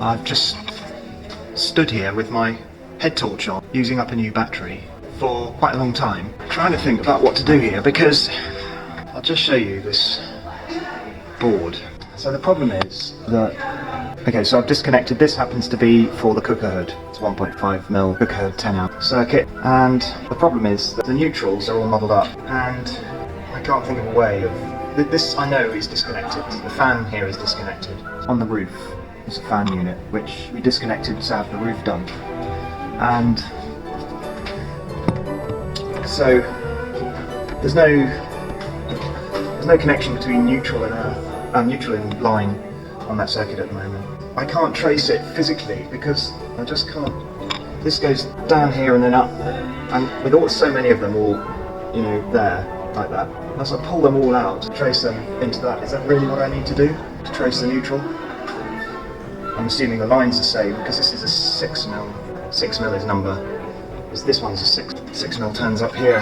I've just stood here with my head torch on, using up a new battery for quite a long time, trying to think about what to do here, because I'll just show you this board. So the problem is that, okay, so I've disconnected, this happens to be for the cooker hood. It's 1.5mm cooker hood 10 amp circuit, and the problem is that the neutrals are all muddled up, and I can't think of a way of, this I know is disconnected. The fan here is disconnected. On the roof is a fan unit, which we disconnected to have the roof done. And so there's no connection between neutral and earth, neutral and line on that circuit at the moment. I can't trace it physically because I just can't. This goes down here and then up, and with so many of them all, you know, there like that. As I pull them all out, trace them into that. Is that really what I need to do to trace the neutral? I'm assuming the line's the same because this is a 6mm. 6mm is number. This one's a 6mm turns up here.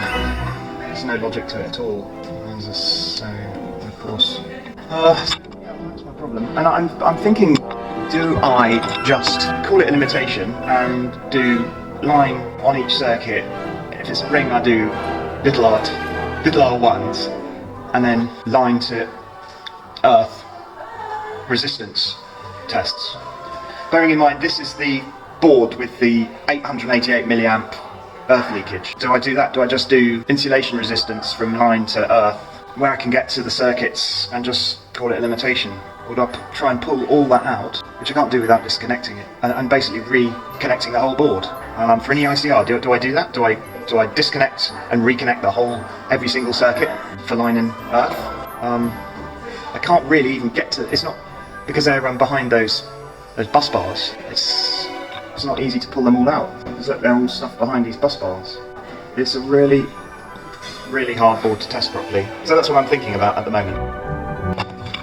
There's no logic to it at all. Mine's the same, of course. That's my problem. And I'm thinking, do I just call it an imitation and do line on each circuit? If it's a ring, I do little R1s, and then line to earth resistance tests. Bearing in mind, this is the board with the 888 milliamp earth leakage. Do I do that? Do I just do insulation resistance from line to earth, where I can get to the circuits and just call it an imitation? Or do I try and pull all that out, which I can't do without disconnecting it, and basically reconnecting the whole board? For an EICR, do I do that? Do I disconnect and reconnect the whole, every single circuit for line and earth? I can't really even get to, it's not, because they're behind those bus bars, it's not easy to pull them all out. They're all stuff behind these bus bars. It's a really hard board to test properly. So that's what I'm thinking about at the moment.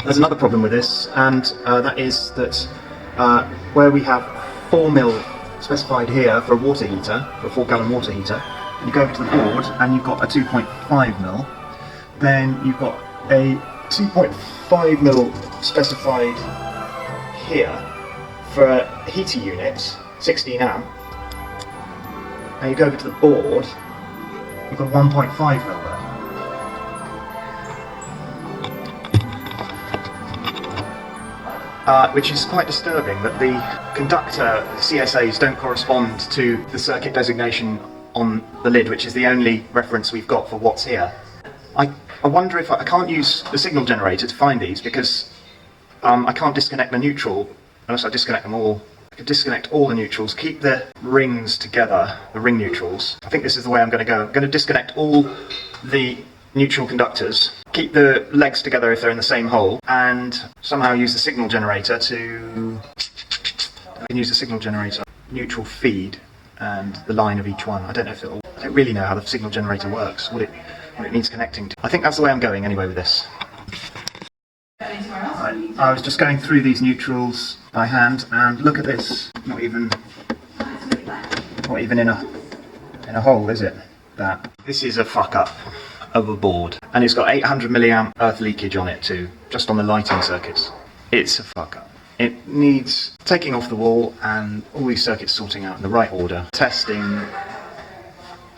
There's another problem with this, and that is that where we have 4mm specified here for a water heater, for a 4-gallon water heater, you go over to the board and you've got a 2.5mm, then you've got a 2.5mm specified here for a heater unit, 16 amp, and you go over to the board, you've got 1.5mm there. Which is quite disturbing that the conductor CSAs don't correspond to the circuit designation on the lid, which is the only reference we've got for what's here. I wonder if I can't use the signal generator to find these, because I can't disconnect the neutral unless I disconnect them all. I could disconnect all the neutrals, keep the rings together, the ring neutrals. I think this is the way I'm going to go. I'm going to disconnect all the neutral conductors, keep the legs together if they're in the same hole, and somehow use the signal generator to... I can use the signal generator, neutral feed, and the line of each one. I don't really know how the signal generator works, what it needs connecting to. I think that's the way I'm going anyway with this. Right. I was just going through these neutrals by hand, and look at this. Not even in a hole, is it? That. This is a fuck up of a board, and it's got 800 milliamp earth leakage on it too, just on the lighting circuits. It's a fuck up. It needs taking off the wall and all these circuits sorting out in the right order, testing,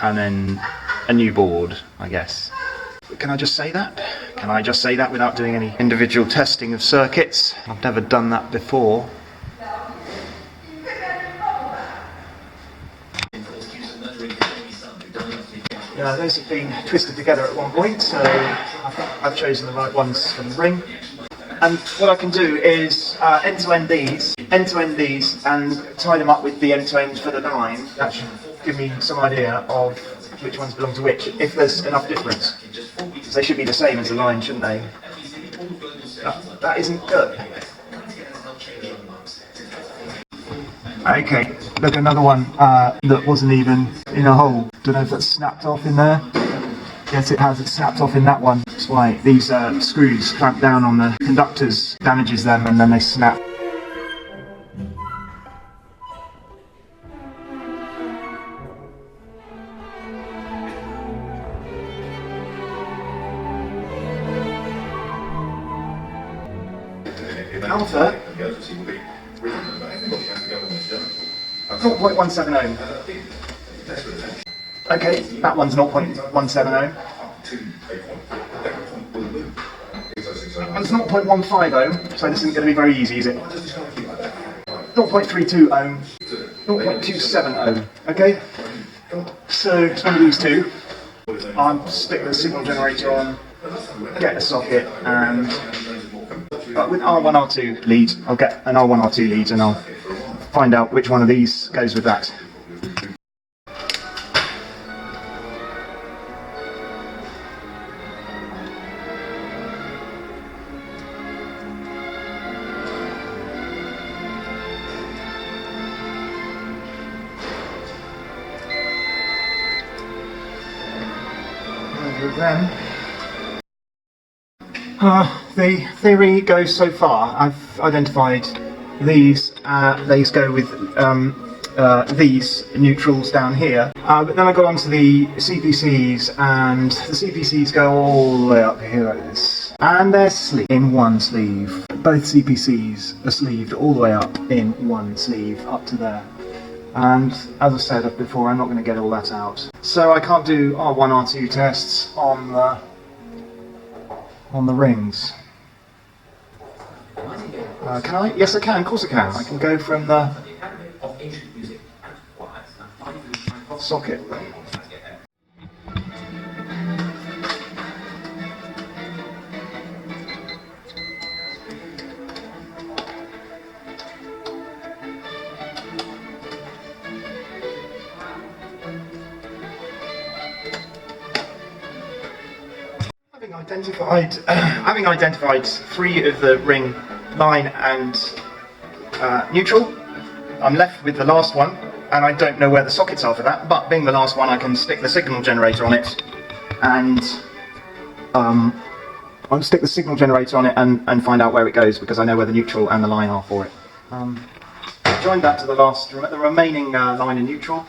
and then a new board, I guess. Can I just say that? Can I just say that without doing any individual testing of circuits? I've never done that before. Yeah, those have been twisted together at one point, so I think I've chosen the right ones for the ring. And what I can do is end-to-end these, and tie them up with the end-to-end for the line. That should give me some idea of which ones belong to which, if there's enough difference. Because they should be the same as the line, shouldn't they? That isn't good. Okay, look, another one that wasn't even in a hole. Don't know if that's snapped off in there. Yes, it has. It's snapped off in that one. That's why these screws clamp down on the conductors, damages them, and then they snap. Alpha 0.17 ohm. Okay, that one's 0.17 ohm. That's 0.15 ohm, so this isn't going to be very easy, is it? 0.32 ohm, 0.27 ohm. Okay, so it's one of these two. I'll stick the signal generator on, get a socket, and with R1, R2 lead, I'll get an R1, R2 lead, and I'll find out which one of these goes with that. With them. The theory goes so far. I've identified these. These go with these neutrals down here. But then I got onto the CPCs, and the CPCs go all the way up here like this. And they're sleeved in one sleeve. Both CPCs are sleeved all the way up in one sleeve up to there. And as I said before, I'm not going to get all that out. So I can't do R1, R2 tests on the rings. Can I? Yes, I can. Of course I can. I can go from the socket. Having identified three of the ring line and neutral, I'm left with the last one, and I don't know where the sockets are for that, but being the last one I can stick the signal generator on it, and I'll stick the signal generator on it and find out where it goes, because I know where the neutral and the line are for it. Join that to the remaining line and neutral,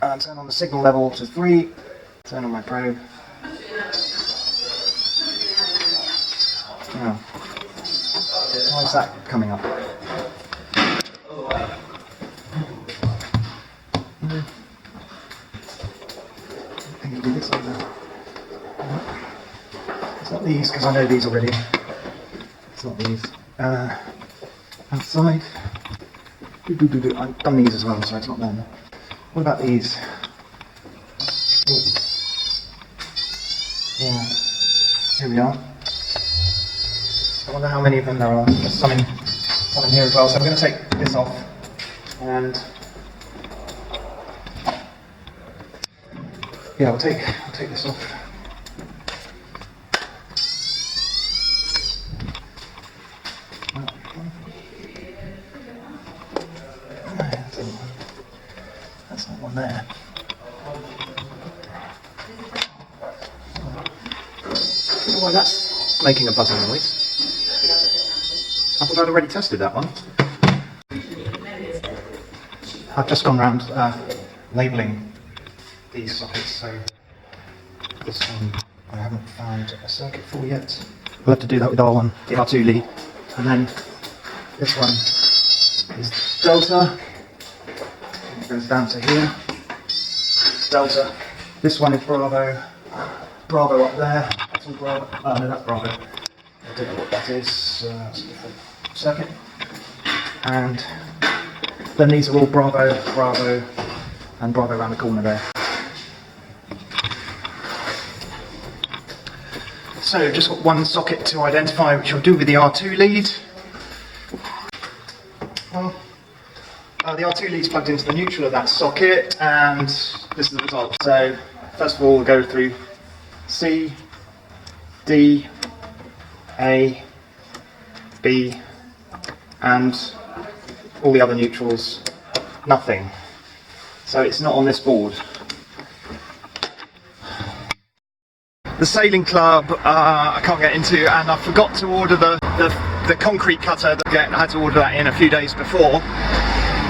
and turn on the signal level to 3, turn on my probe. Oh. Why is that coming up? It's not these, because I know these already. It's not these. Outside. I've done these as well, so it's not them. What about these? Ooh. Yeah. Here we are. I wonder how many of them there are. There's some in here as well. So I'm going to take this off, and yeah, I'll take this off. That's not one there. I don't know why that's making a buzzing noise. I thought I'd already tested that one. I've just gone around labelling these sockets, so this one I haven't found a circuit for yet. We'll have to do that with R1, the R2 lead. And then this one is delta. It goes down to here. It's delta. This one is Bravo. Bravo up there. That's all Bravo. Oh no, that's Bravo. I don't know what that is. That's a different circuit. And then these are all Bravo, Bravo, and Bravo around the corner there. So just got one socket to identify, which I'll do with the R2 lead. Well, the R2 lead's plugged into the neutral of that socket, and this is the result. So first of all, we'll go through C, D, A, B, and all the other neutrals, nothing. So it's not on this board. The sailing club I can't get into, and I forgot to order the concrete cutter. I had to order that in a few days before.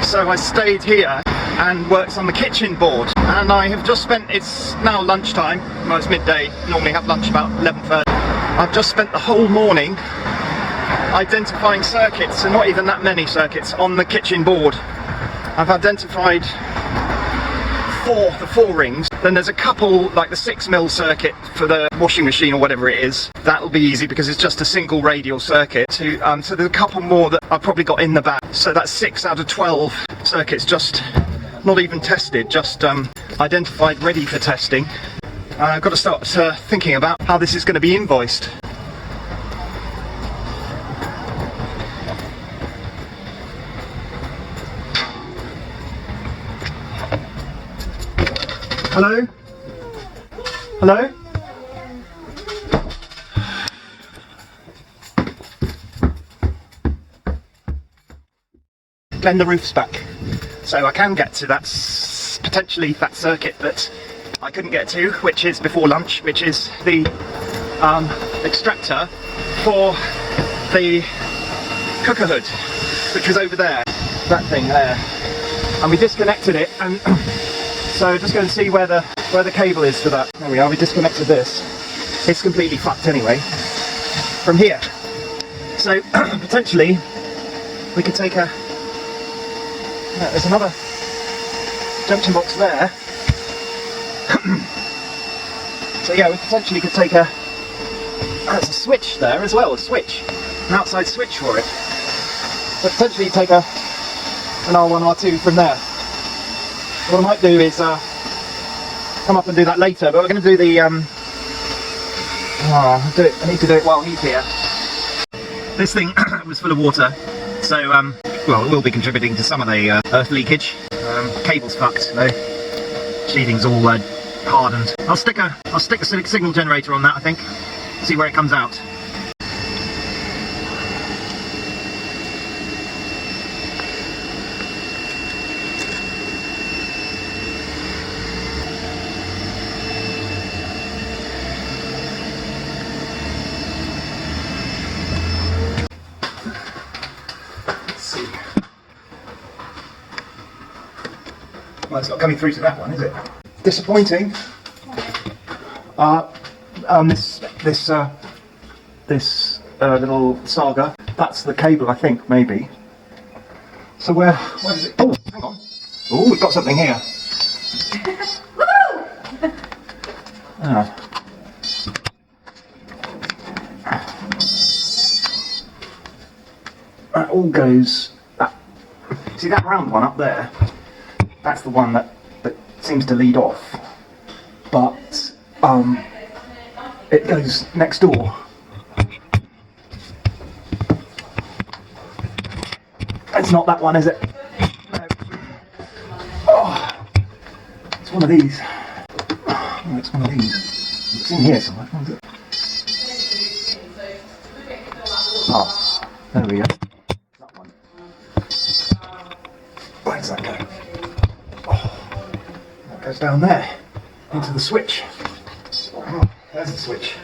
So I stayed here and worked on the kitchen board. And I have just spent, it's now lunchtime, well it's midday, normally have lunch about 11:30. I've just spent the whole morning identifying circuits, and not even that many circuits, on the kitchen board. I've identified the four rings. Then there's a couple, like the 6mm circuit for the washing machine or whatever it is. That'll be easy because it's just a single radial circuit. So there's a couple more that I've probably got in the back. So that's 6 out of 12 circuits, just not even tested, just identified, ready for testing. I've got to start thinking about how this is going to be invoiced. Hello? Hello? Glenn, the roof's back. So I can get to potentially that circuit that I couldn't get to, which is before lunch, which is the extractor for the cooker hood, which was over there, that thing there. And we disconnected it, and so just go and see where the cable is for that. There we are, we disconnected this. It's completely fucked anyway, from here. So potentially we could take a, there's another junction box there. So yeah, we potentially could take there's a switch there as well, an outside switch for it. So potentially take an R1, R2 from there. What I might do is come up and do that later, but we're going to do the I need to do it while he's here. This thing was full of water, so well, it will be contributing to some of the earth leakage. Cable's fucked though. Sheathing's all hardened. I'll stick a signal generator on that, I think. See where it comes out. Well, it's not coming through to that one, is it? Disappointing. This little saga. That's the cable, I think, maybe. So where is it? Oh, hang on. Oh, we've got something here. That all goes. See that round one up there? That's the one that seems to lead off, but it goes next door. It's not that one, is it? No. Oh, it's one of these. Oh, it's one of these. It's in here somewhere. What is it? Oh, there we go. That one. Where does that go? Goes down there into the switch. Oh, there's the switch.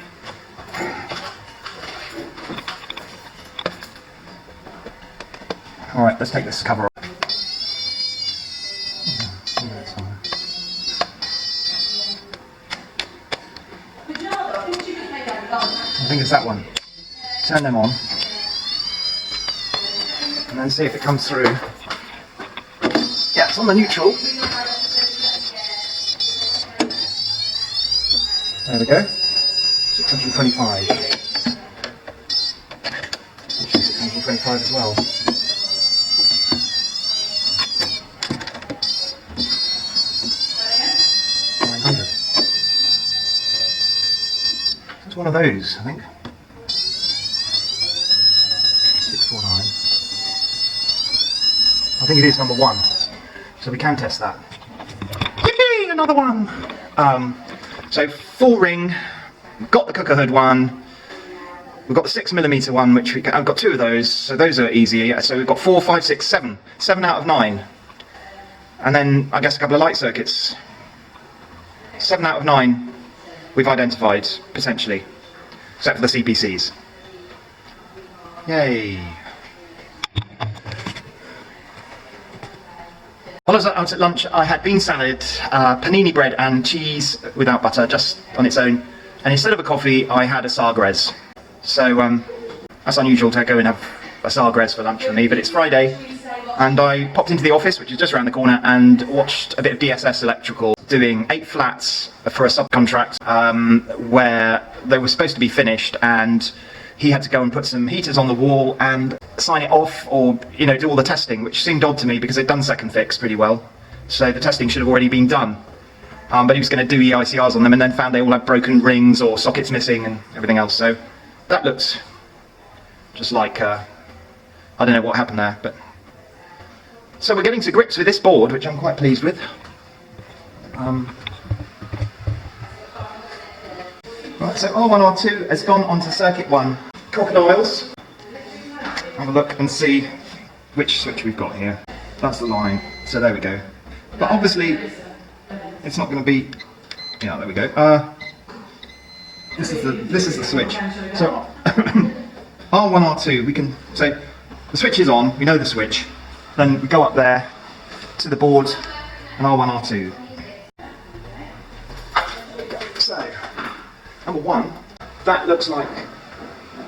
Alright, let's take this cover off. I think it's that one. Turn them on and then see if it comes through. Yeah, it's on the neutral. There we go, 625. Actually 625 as well. 900. It's one of those, I think. 649. I think it is number 1, so we can test that. Yippee! Another one! So 4-ring, we've got the cooker hood one, we've got the 6mm one, which I've got 2 of those, so those are easy. So we've got 4, 5, 6, 7 out of 9. And then I guess a couple of light circuits. 7 out of 9 we've identified, potentially, except for the CPCs. Yay! While I was at lunch, I had bean salad, panini bread and cheese without butter, just on its own. And instead of a coffee, I had a Sagres. So that's unusual to go and have a Sagres for lunch for me, but it's Friday, and I popped into the office, which is just around the corner, and watched a bit of DSS Electrical doing 8 flats for a subcontract where they were supposed to be finished, and he had to go and put some heaters on the wall and sign it off, or do all the testing, which seemed odd to me because they'd done second fix pretty well, so the testing should have already been done. But he was going to do EICRs on them, and then found they all had broken rings or sockets missing and everything else. So that looks just like I don't know what happened there, but so we're getting to grips with this board, which I'm quite pleased with. Right, so R1, R2 has gone onto circuit 1. Crocodiles. Have a look and see which switch we've got here. That's the line. So there we go. But obviously, it's not going to be. Yeah, there we go. This is the switch. So R1, R2. We can say the switch is on. We know the switch. Then we go up there to the board and R1, R2. So number 1, that looks like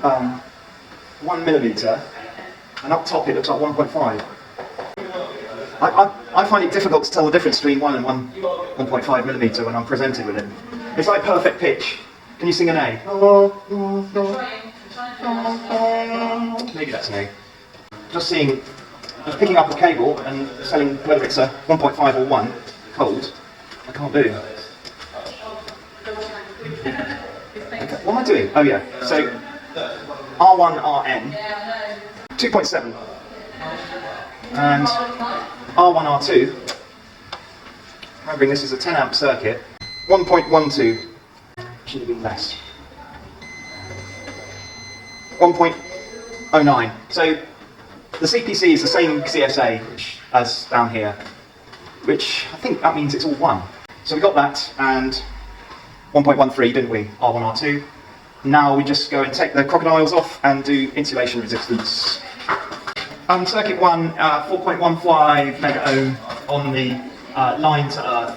1 millimeter, and up top it looks like 1.5. I find it difficult to tell the difference between 1 and 1.5 millimeter when I'm presented with it. It's like perfect pitch. Can you sing an A? Maybe that's an A. Just picking up a cable and telling whether it's a 1.5 or 1 cold, I can't do. Okay, what am I doing? Oh yeah, so R1, Rn, 2.7, and R1, R2, remembering this is a 10 amp circuit, 1.12, should have been less, 1.09. So the CPC is the same CSA as down here, which I think that means it's all 1. So we got that, and 1.13, didn't we? R1, R2. Now we just go and take the crocodiles off and do insulation resistance. Circuit 1, 4.15 mega ohm on the line to earth.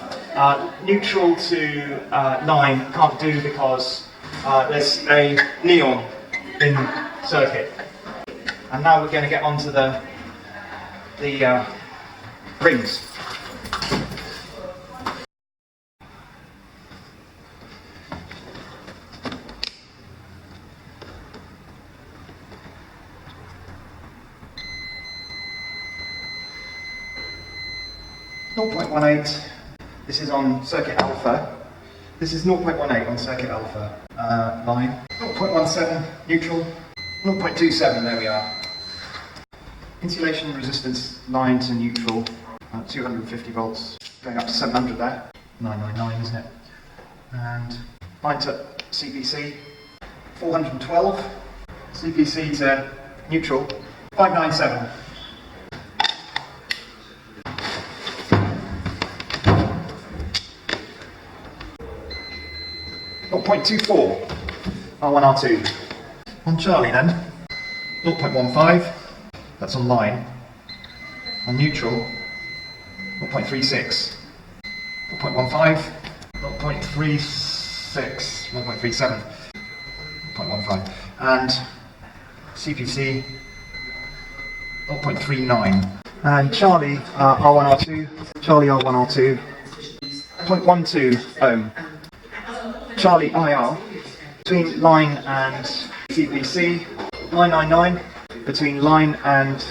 Neutral to line can't do because there's a neon in circuit. And now we're going to get onto the rings. .18, this is on circuit alpha. This is 0.18 on circuit alpha line. 0.17 neutral. 0.27, there we are. Insulation resistance line to neutral, 250 volts, going up to 700 there. 999, isn't it? And line to CPC, 412. CPC to neutral, 597. 0.24, R1, R2. On Charlie then, 0.15, that's on line. On neutral, 0.36, 0.15, 0.36, 1.37, 0.15, and CPC, 0.39. And Charlie, R1, R2, Charlie, R1, R2, 0.12 ohm. Charlie IR, between line and CPC, 999, between line and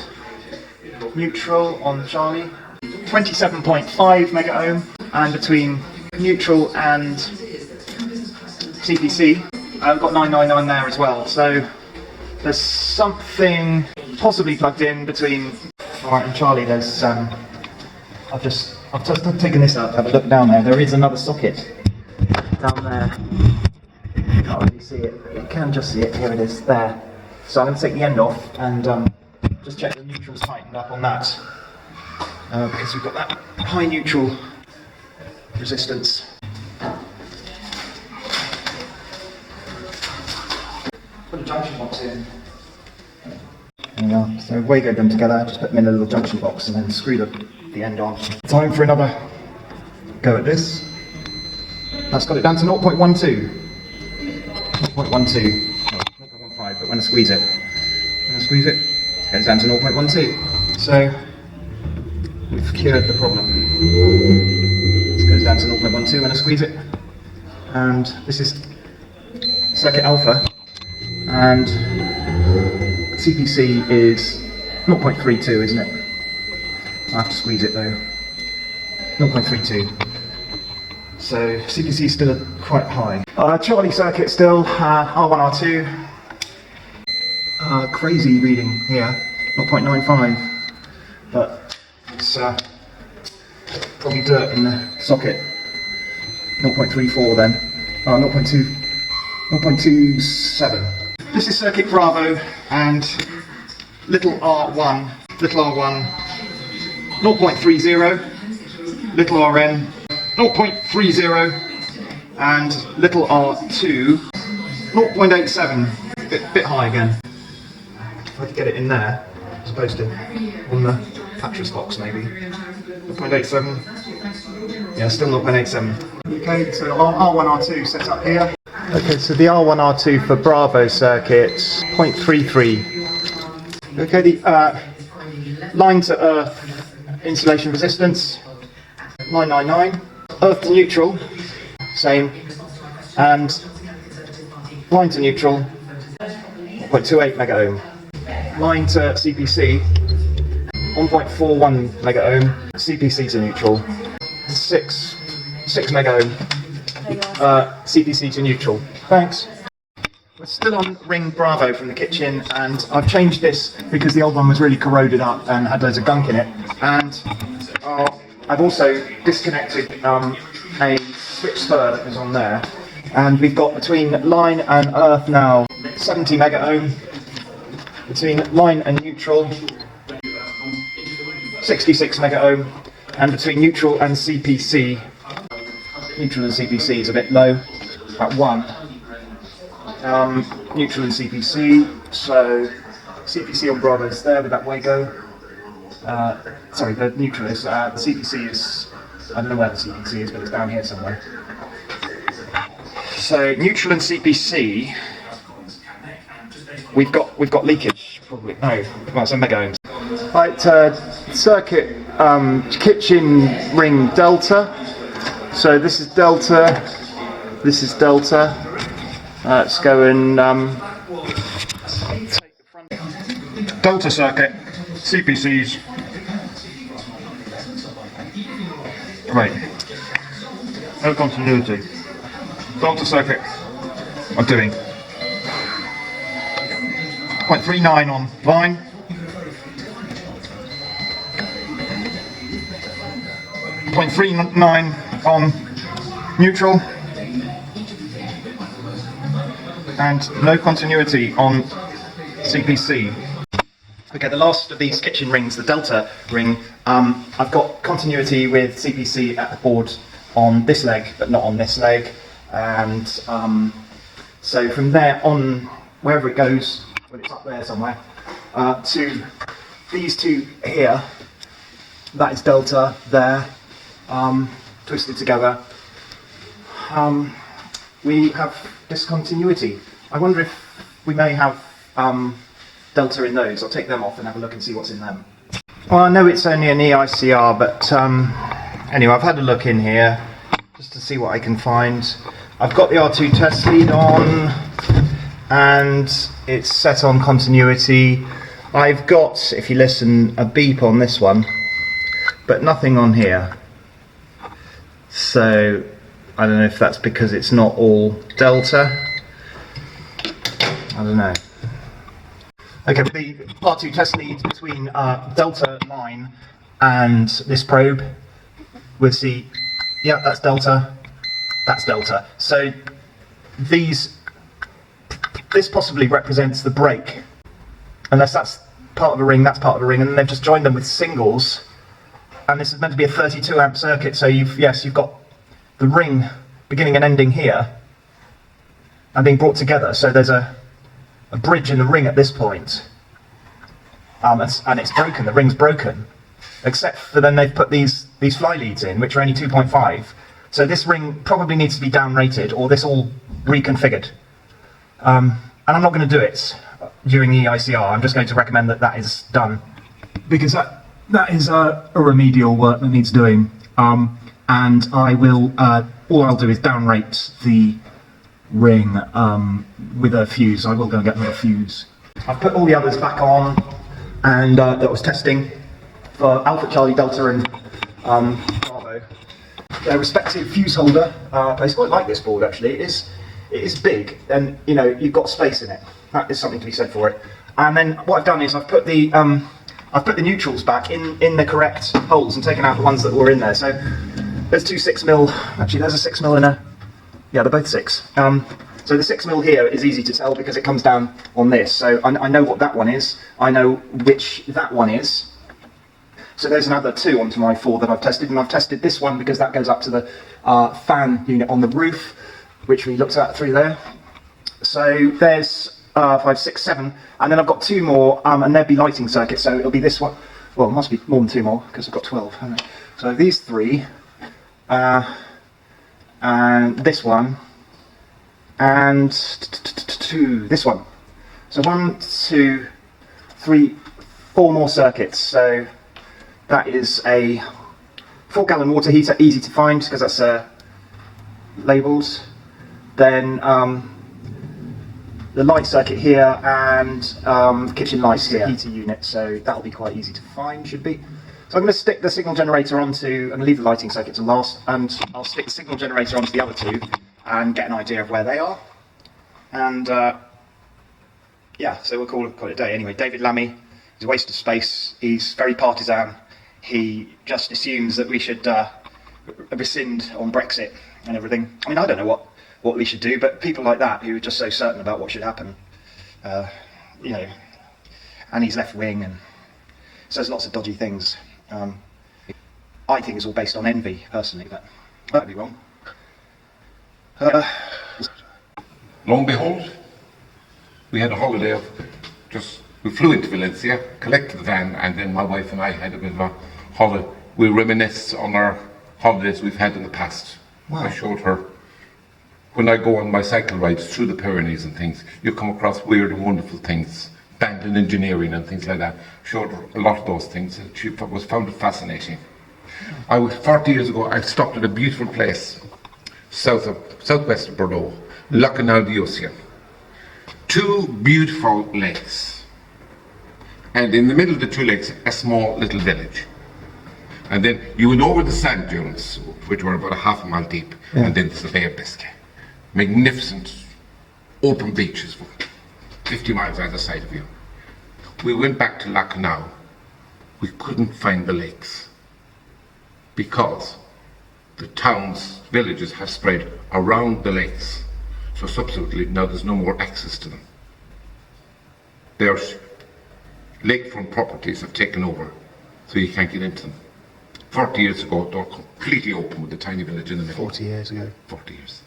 neutral on Charlie, 27.5 mega ohm, and between neutral and CPC, I've got 999 there as well, so there's something possibly plugged in between, alright, and Charlie. There's, I've just taken this out to have a look down there. There is another socket down there. You can't really see it, but you can just see it. Here it is, there. So I'm going to take the end off and just check the neutral's tightened up on that, because we've got that high neutral resistance. Put a junction box in. There we are. So Wagoed them together, just put them in a little junction box and then screw the end on. Time for another go at this. That's got it down to 0.12. 0.12. 0.15, but when I squeeze it, squeeze it, it goes down to 0.12. So we've cured the problem. It goes down to 0.12 when I squeeze it. And this is circuit alpha, and CPC is 0.32, isn't it? I have to squeeze it though. 0.32. So CPC is still quite high. Charlie circuit still, R1, R2. Crazy reading here, 0.95. But it's probably dirt in the socket. 0.34 then. 0.27. This is circuit Bravo and little R1, 0.30, little RN, 0.30, and little R2, 0.87. Bit high again. If I could get it in there, I'm supposed to, on the pattress box maybe. 0.87. Yeah, still 0.87. Okay, so R1, R2 set up here. Okay, so the R1, R2 for Bravo circuit, 0.33. Okay, the line to earth insulation resistance, 999. Earth to neutral, same. And line to neutral, 0.28 mega ohm. Line to CPC, 1.41 mega ohm. CPC to neutral, 6 mega ohm. CPC to neutral. Thanks. We're still on ring Bravo from the kitchen, and I've changed this because the old one was really corroded up and had loads of gunk in it. And I've also disconnected a switch spur that was on there, and we've got between line and earth now 70 mega ohm, between line and neutral 66 mega ohm, and between neutral and CPC, neutral and CPC is a bit low at 1. Neutral and CPC, so CPC on Bravo is there with that Wago. Sorry, the neutral is, the CPC is, I don't know where the CPC is, but it's down here somewhere. So neutral and CPC, we've got leakage, probably, no, well, it's a mega ohms. Right, circuit, kitchen ring delta. So this is delta, this is delta. Let's go and take the front. Delta circuit, CPCs. Right, no continuity. Delta circuit, I'm doing 0.39 on line. 0.39 on neutral. And no continuity on CPC. Okay, the last of these kitchen rings, the Delta ring, I've got continuity with CPC at the board on this leg, but not on this leg. And so from there on, wherever it goes, well, it's up there somewhere, to these two here, that is Delta there, twisted together. We have discontinuity. I wonder if we may have delta in those. I'll take them off and have a look and see what's in them. Well, I know it's only an EICR, but anyway, I've had a look in here just to see what I can find. I've got the R2 test lead on, and it's set on continuity. I've got, if you listen, a beep on this one, but nothing on here. So I don't know if that's because it's not all delta. I don't know. Okay, with the R2 test lead between delta line and this probe, we'll see, yeah, that's delta, that's delta. So this possibly represents the break, unless that's part of a ring, that's part of a ring, and then they've just joined them with singles, and this is meant to be a 32 amp circuit, so you've got the ring beginning and ending here, and being brought together, so there's a bridge in the ring at this point, and it's broken, the ring's broken, except for then they've put these fly leads in, which are only 2.5, so this ring probably needs to be down rated, or this all reconfigured, and I'm not going to do it, during the EICR. I'm just going to recommend that that is done, because that is a remedial work that needs doing. And I will, all I'll do is downrate the ring with a fuse. I will go and get another fuse. I've put all the others back on, and that was testing for Alpha, Charlie, Delta, and Bravo. Their respective fuse holder. I quite like this board actually. It is big, and you know you've got space in it. That is something to be said for it. And then what I've done is I've put the neutrals back in the correct holes and taken out the ones that were in there. So there's two 6mm. Actually, there's a 6mm and a, yeah, they're both 6. So the 6mm here is easy to tell because it comes down on this. So I know what that one is. I know which that one is. So there's another 2 onto my 4 that I've tested, and I've tested this one because that goes up to the fan unit on the roof, which we looked at through there. So there's 5, 6, 7, and then I've got 2 more, and they'll be lighting circuits. So it'll be this one. Well, it must be more than 2 more because I've got 12. Haven't I? So these 3, and this one, and this one. So 1, 2, 3, 4 more circuits. So that is a 4-gallon water heater, easy to find because that's labelled. Then the light circuit here, and kitchen lights here, heater unit, so that'll be quite easy to find, should be. So I'm going to stick the signal generator onto, and leave the lighting circuit to last, and I'll stick the signal generator onto the other 2 and get an idea of where they are. And yeah, so we'll call it a day. Anyway, David Lammy is a waste of space. He's very partisan. He just assumes that we should rescind on Brexit and everything. I mean, I don't know what we should do, but people like that who are just so certain about what should happen, you know, and he's left wing and says lots of dodgy things. I think it's all based on envy, personally, but I might be wrong. Lo and behold, we had a holiday of we flew into Valencia, collected the van, and then my wife and I had a bit of a holiday. We reminisce on our holidays we've had in the past. Wow. I showed her, when I go on my cycle rides through the Pyrenees and things, you come across weird and wonderful things, abandoned engineering and things like that. Showed her a lot of those things, and she found it fascinating. 40 years ago, I stopped at a beautiful place, southwest of Bordeaux, Lacanau de Ocean. 2 beautiful lakes. And in the middle of the 2 lakes, a small little village. And then you went over the sand dunes, which were about a half a mile deep, and then there's the Bay of Biscay. Magnificent open beaches for 50 miles either side of you. We went back to Lacanau. We couldn't find the lakes because the towns, villages have spread around the lakes. So subsequently, now there's no more access to them. There's lakefront properties have taken over, so you can't get into them. 40 years ago, they were completely open with a tiny village in the middle. 40 years ago. 40 years.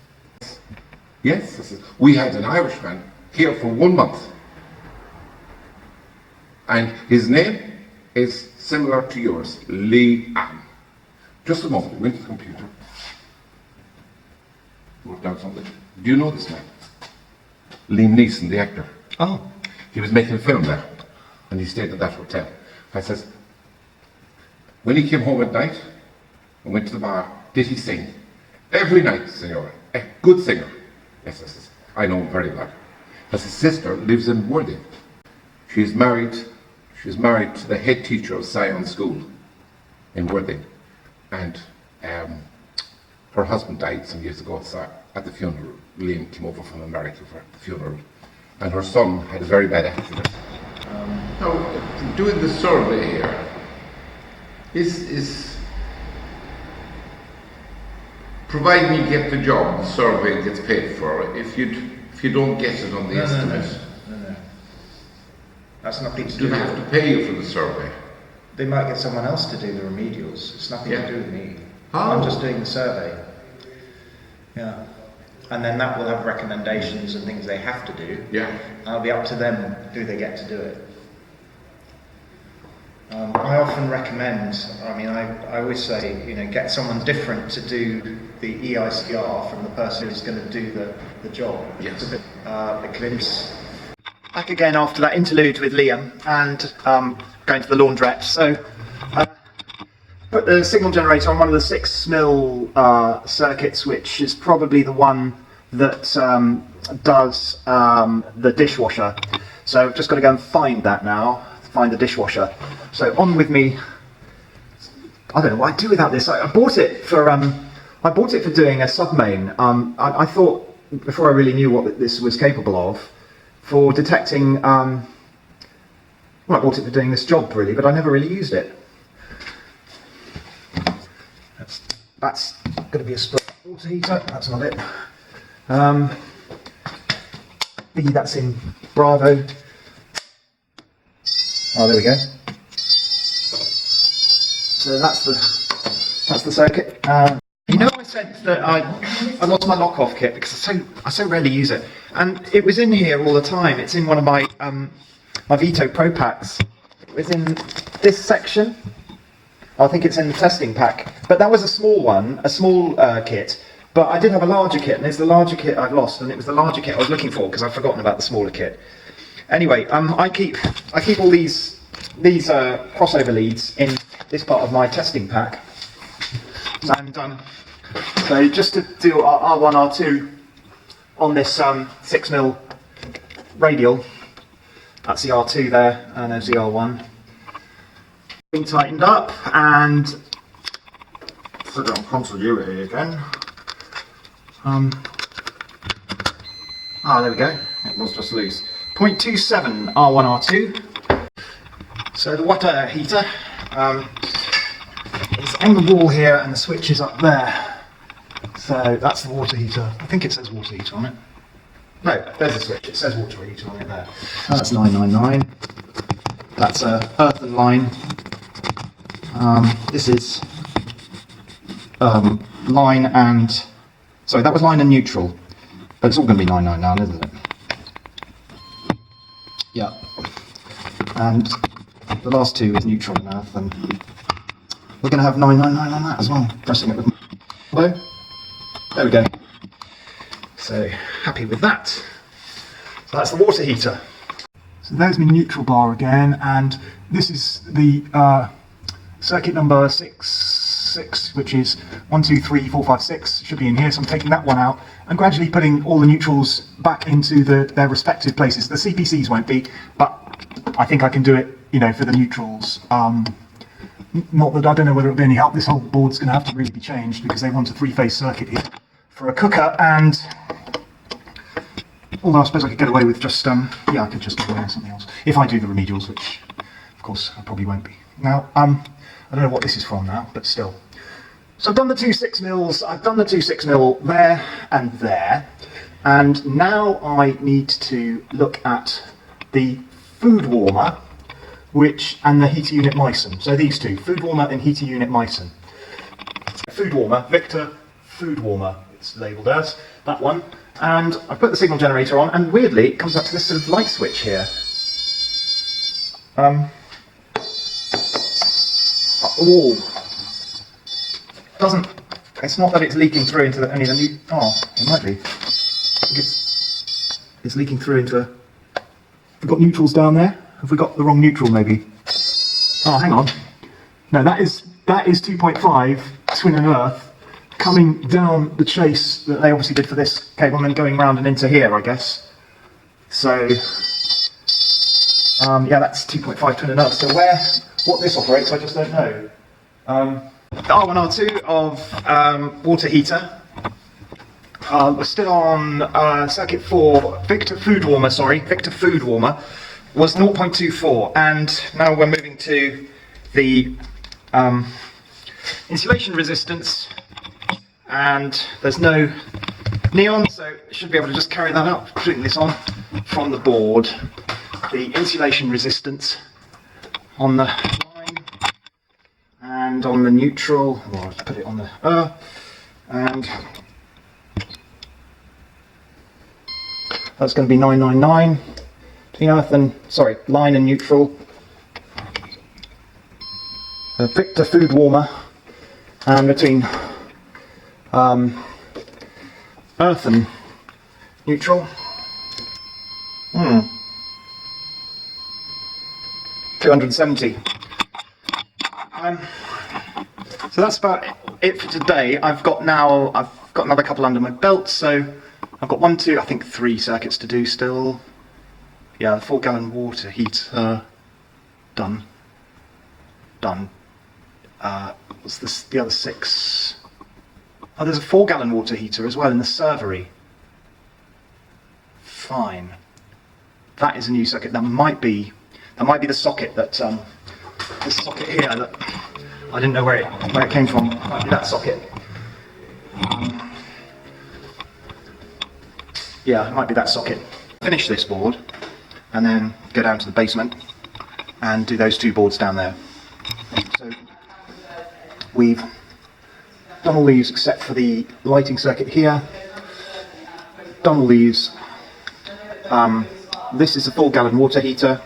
Yes, we had an Irishman here for 1 month. And his name is similar to yours, Lee Allen. Just a moment, we went to the computer. Wrote down something. Do you know this man? Liam Neeson, the actor. Oh. He was making a film there, and he stayed at that hotel. I says, when he came home at night and went to the bar, did he sing? Every night, senora. A good singer. Yes, I says, I know him very well. As his sister lives in Worthing. She's married to the head teacher of Sion School in Worthing. And her husband died some years ago, so at the funeral, Liam came over from America for the funeral. And her son had a very bad accident. Now, doing the survey here, is providing you get the job, the survey gets paid for. If you don't get it on the estimate, no. That's nothing to do. Do they have to pay you for the survey? They might get someone else to do the remedials. It's nothing to do with me. Oh. I'm just doing the survey. Yeah. And then that will have recommendations and things they have to do. Yeah. And it'll be up to them who they get to do it. I often recommend, I always say, get someone different to do the EICR from the person who's going to do the job. Yes. The clinicians. back again after that interlude with Liam and going to the laundrette. So put the signal generator on one of the 6mm circuits, which is probably the one that does the dishwasher. So I've just got to go and find that now, find the dishwasher. So on with me. I don't know what I'd do without this. I bought it for doing a submain. I thought, before I really knew what this was capable of, for detecting, well, I bought it for doing this job really, but I never really used it. That's going to be a split water heater, that's not it. B, that's in Bravo. Oh, there we go. So that's the circuit. You know, I said that I lost my lock-off kit because I so rarely use it, and it was in here all the time. It's in one of my my Vito Pro packs. It was in this section. I think it's in the testing pack, but that was a small one, a small kit. But I did have a larger kit, and it's the larger kit I've lost, and it was the larger kit I was looking for because I've forgotten about the smaller kit. Anyway, I keep all these crossover leads in this part of my testing pack, and so just to do R1, R2 on this 6mm radial. That's the R2 there, and there's the R1. Being tightened up, and put it on continuity again. There we go. It was just loose. 0.27 R1, R2. So the water heater is on the wall here, and the switch is up there. So that's the water heater. I think it says water heater on it. No, there's a switch. It says water heater on it there. That's 999. That's a earthen line. This is line and... Sorry, that was line and neutral. But it's all going to be 999, isn't it? Yeah. And the last two is neutral and earth, and we're going to have 999 on that as well. Pressing it with my elbow. There we go. So, happy with that. So that's the water heater. So there's my neutral bar again, and this is the circuit number 6, which is 1, 2, 3, 4, 5, 6, should be in here. So I'm taking that one out and gradually putting all the neutrals back into their respective places. The CPCs won't be, but I think I can do it, you know, for the neutrals. Not that I don't know whether it'll be any help. This whole board's going to have to really be changed because they want a 3-phase circuit here for a cooker, and although I suppose I could get away with just, yeah, I could just get away with something else if I do the remedials, which of course I probably won't be. Now, I don't know what this is from now, but still. So I've done the 2 6mm, I've done the 2 6mm there and there, and now I need to look at the food warmer, and the heater unit Myson. So these two, food warmer and heater unit Myson. Food warmer, Victor food warmer, it's labelled as, that one. And I put the signal generator on, and weirdly it comes up to this sort of light switch here. Oh, it's not that it's leaking through into any of the new, it might be. I think it's leaking through into, we've got neutrals down there. Have we got the wrong neutral maybe? Oh, hang on. No, that is 2.5 twin and earth coming down the chase that they obviously did for this cable and then going round and into here, I guess. So, yeah, that's 2.5 twin and earth. So what this operates, I just don't know. The R1, R2 of water heater. We're still on circuit 4, Victor food warmer was 0.24, and now we're moving to the insulation resistance, and there's no neon, so should be able to just carry that up, putting this on from the board. The insulation resistance on the line and on the neutral, well, I'll put it on the and that's going to be 999 between earth and, sorry, line and neutral. The Victor food warmer, and between earth and neutral. 270. So that's about it for today. I've got another couple under my belt, so I've got 1, 2, I think 3 circuits to do still. Yeah, the 4-gallon water heater done. What's this? The other 6. Oh, there's a 4-gallon water heater as well in the servery. Fine. That is a new circuit. That might be the socket that this socket here that I didn't know where it came from. Might be that socket. Yeah, it might be that socket. Finish this board and then go down to the basement and do those 2 boards down there. So we've done all these except for the lighting circuit here. Done all these. This is a 4-gallon water heater,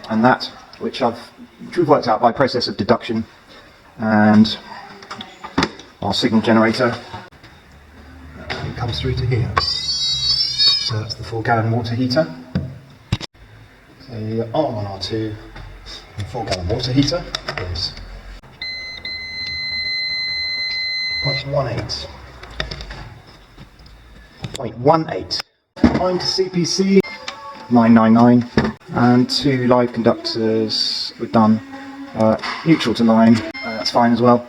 and that which we've worked out by process of deduction, and our signal generator comes through to here. So that's the 4-gallon water heater. So the R1, R2, and 4-gallon water heater is 0.18. 0.18. Line to CPC 999, and 2 live conductors were done. Neutral to line, that's fine as well.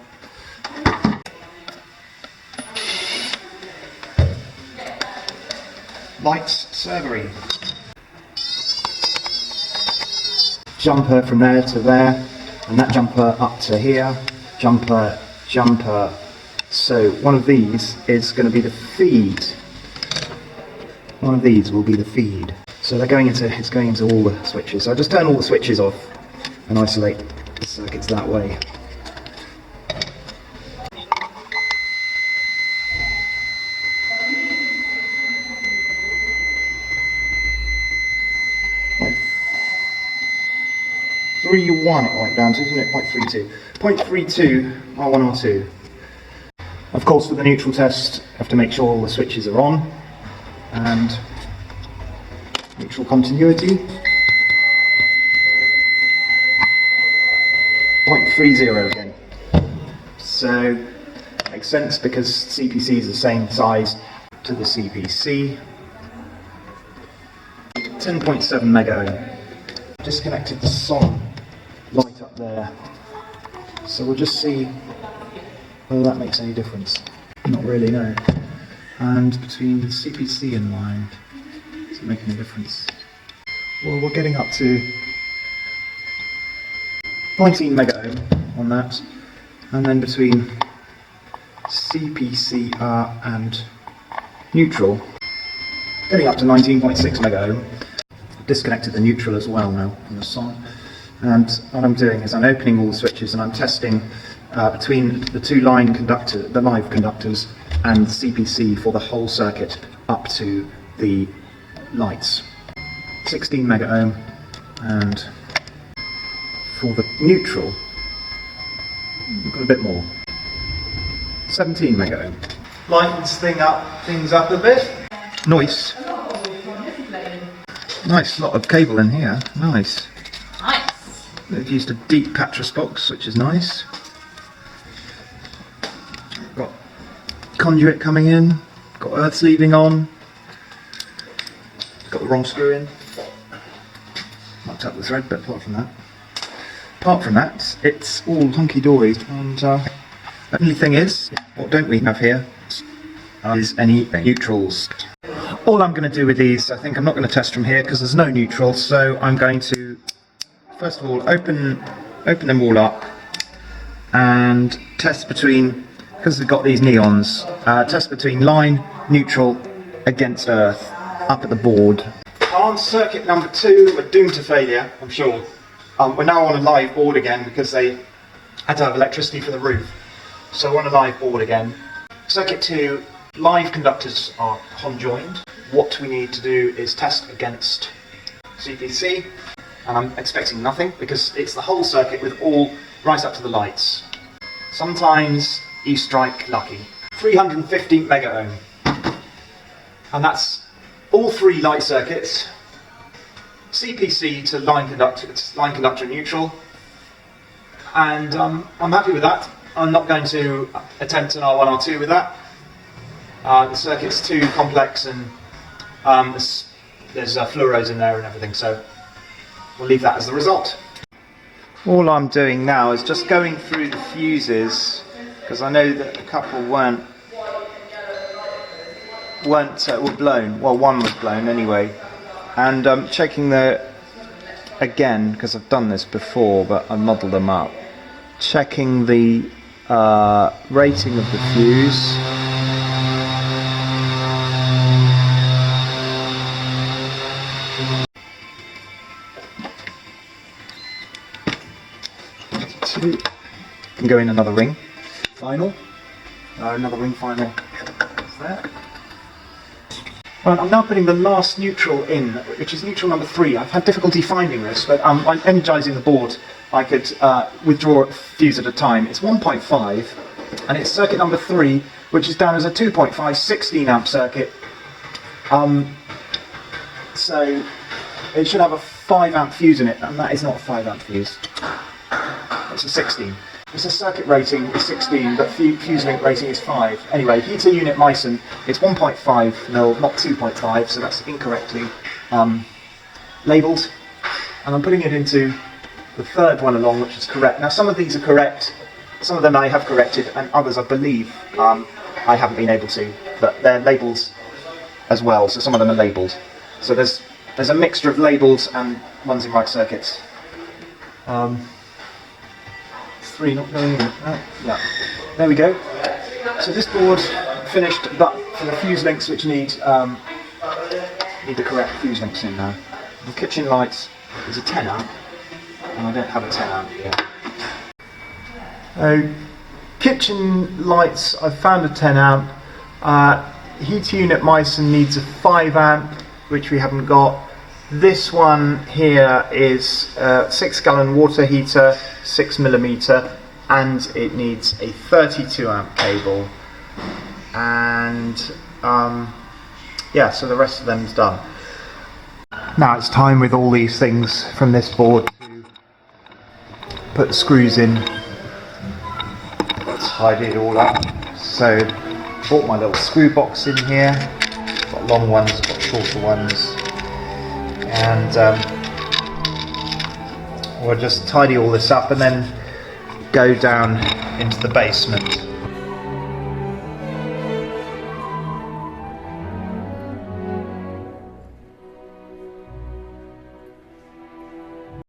Lights, servery. Jumper from there to there, and that jumper up to here. Jumper. So one of these is going to be the feed. One of these will be the feed. So it's going into all the switches. So I just turn all the switches off and isolate the circuits that way. .31 it went down to, isn't it? 0.32. 0.32 R1, R2. Of course, for the neutral test, you have to make sure all the switches are on. And neutral continuity 0.30 again. So makes sense because CPC is the same size to the CPC. 10.7 mega ohm. Disconnected the SON light up there. So we'll just see whether that makes any difference. Not really, no. And between CPC and line, does it make any difference? Well, we're getting up to 19 mega ohm on that, and then between CPCR and neutral, getting up to 19.6 mega ohm. Disconnected the neutral as well now on the SON, and what I'm doing is I'm opening all the switches and I'm testing between the 2 live conductors and CPC for the whole circuit up to the lights. 16 mega ohm, and for the neutral, we've got a bit more. 17 mega ohm. Lightens things up a bit. Nice. Nice lot of cable in here. Nice. Nice. They've used a deep Patras box, which is nice. Got conduit coming in, got earth sleeving on, got the wrong screw in, knocked up the thread, but apart from that, it's all hunky-dory. And the only thing is, what don't we have here is any neutrals. All I'm going to do with these, I think I'm not going to test from here because there's no neutral, so I'm going to first of all open them all up and test between, because we've got these neons, test between line, neutral, against earth, up at the board. On circuit number 2, we're doomed to failure, I'm sure. We're now on a live board again because they had to have electricity for the roof. So we're on a live board again. Circuit 2, live conductors are conjoined. What we need to do is test against CPC, and I'm expecting nothing because it's the whole circuit with all right up to the lights. Sometimes you strike lucky. 350 mega ohm, and that's all 3 light circuits CPC to line conductor neutral, and I'm happy with that. I'm not going to attempt an R1, R2 with that. The circuit's too complex, and there's fluoros in there and everything, so we'll leave that as the result. All I'm doing now is just going through the fuses, because I know that a couple were blown. Well, one was blown anyway, and checking again, because I've done this before, but I muddled them up. Checking the rating of the fuse. Can go in another ring final. Another ring final is there. Right, I'm now putting the last neutral in, which is neutral number 3. I've had difficulty finding this, but I'm energising the board. I could withdraw a fuse at a time. It's 1.5, and it's circuit number 3, which is down as a 2.5 16 amp circuit. So it should have a 5 amp fuse in it, and that is not a 5 amp fuse. It's a 16. It's a circuit rating is 16, but fuse link rating is 5. Anyway, heater unit Meissen, it's 1.5 mil, not 2.5, so that's incorrectly labelled. And I'm putting it into the third one along, which is correct. Now, some of these are correct, some of them I have corrected, and others I believe I haven't been able to, but they're labelled as well, so some of them are labelled. So there's a mixture of labelled and ones in right circuits. 3 not going in. Yeah, there we go. So this board finished, but for the fuse links which need the correct fuse links in now. The kitchen lights is a 10 amp, and I don't have a 10 amp yet. Kitchen lights, I've found a 10 amp. Heater unit Meissen needs a 5 amp, which we haven't got. This one here is a 6-gallon water heater, 6mm, and it needs a 32 amp cable. And yeah, so the rest of them's done. Now it's time, with all these things from this board, to put the screws in. Tidy it all up. So bought my little screw box in here. Got long ones, got shorter ones. And we'll just tidy all this up and then go down into the basement.